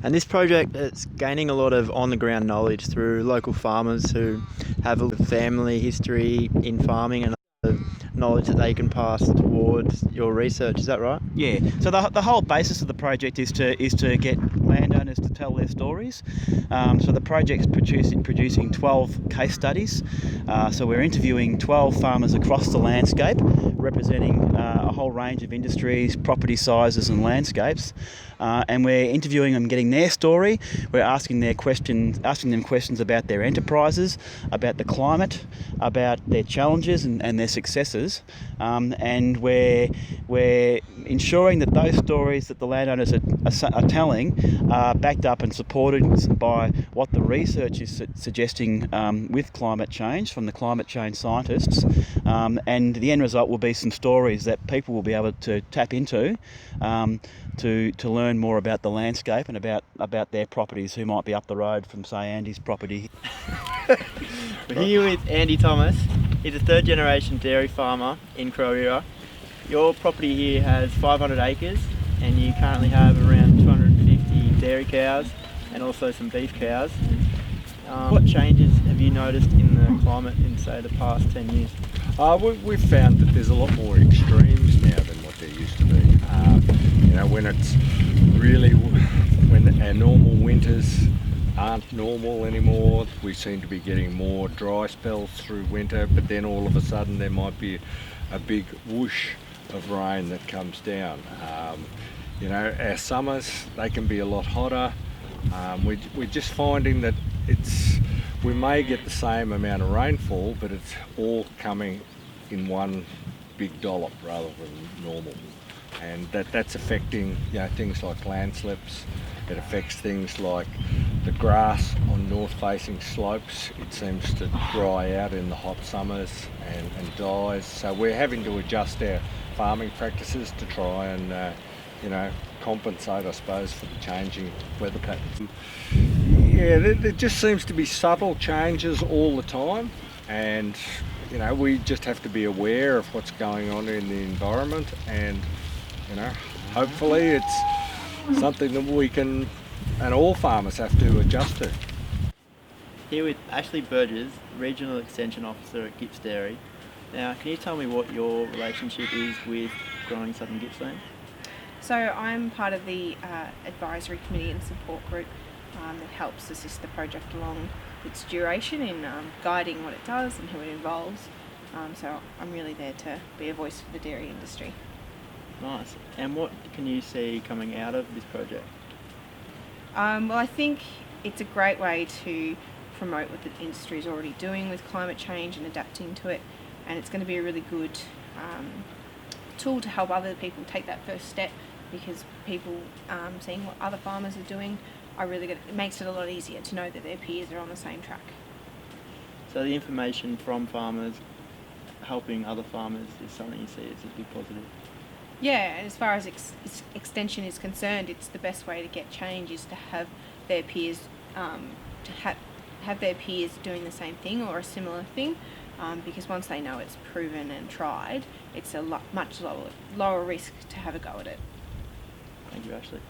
And this project is gaining a lot of on-the-ground knowledge through local farmers who have a family history in farming and knowledge that they can pass towards your research. Is that right? Yeah. So the whole basis of the project is to get landowners to tell their stories. So the project's producing 12 case studies. So we're interviewing 12 farmers across the landscape, representing a whole range of industries, property sizes, and landscapes. And we're interviewing them, getting their story. We're asking them questions about their enterprises, about the climate, about their challenges and their successes. And we're ensuring that those stories that the landowners are telling are backed up and supported by what the research is suggesting with climate change from the climate change scientists. And the end result will be some stories that people will be able to tap into to learn more about the landscape and about their properties, who might be up the road from, say, Andy's property. We're here with Andy Thomas. He's a third generation dairy farmer in Croira. Your property here has 500 acres and you currently have around 250 dairy cows and also some beef cows. What changes have you noticed in the climate in, say, the past 10 years? We've found that there's a lot more extremes now than what there used to be. When it's really, when our normal winters aren't normal anymore, we seem to be getting more dry spells through winter, but then all of a sudden there might be a big whoosh of rain that comes down. Our summers, they can be a lot hotter. We're just finding that we may get the same amount of rainfall, but it's all coming in one big dollop rather than normal. And that's affecting things like landslips. It affects things like the grass on north-facing slopes. It seems to dry out in the hot summers and dies. So we're having to adjust our farming practices to try and compensate, I suppose, for the changing weather patterns. Yeah, there just seems to be subtle changes all the time, and we just have to be aware of what's going on in the environment, and hopefully it's something that we can, and all farmers have to adjust to. Here with Ashley Burgess, Regional Extension Officer at Gips Dairy. Now, can you tell me what your relationship is with Growing Southern Gippsland? So I'm part of the advisory committee and support group that helps assist the project along its duration in guiding what it does and who it involves. So I'm really there to be a voice for the dairy industry. Nice. And what can you see coming out of this project? Well, I think it's a great way to promote what the industry is already doing with climate change and adapting to it, and it's going to be a really good tool to help other people take that first step, because people seeing what other farmers are doing it makes it a lot easier to know that their peers are on the same track. So the information from farmers helping other farmers is something you see as a big positive. Yeah, and as far as extension is concerned, it's the best way to get change is to have their peers have their peers doing the same thing or a similar thing, because once they know it's proven and tried, it's a much lower risk to have a go at it. Thank you, Ashley.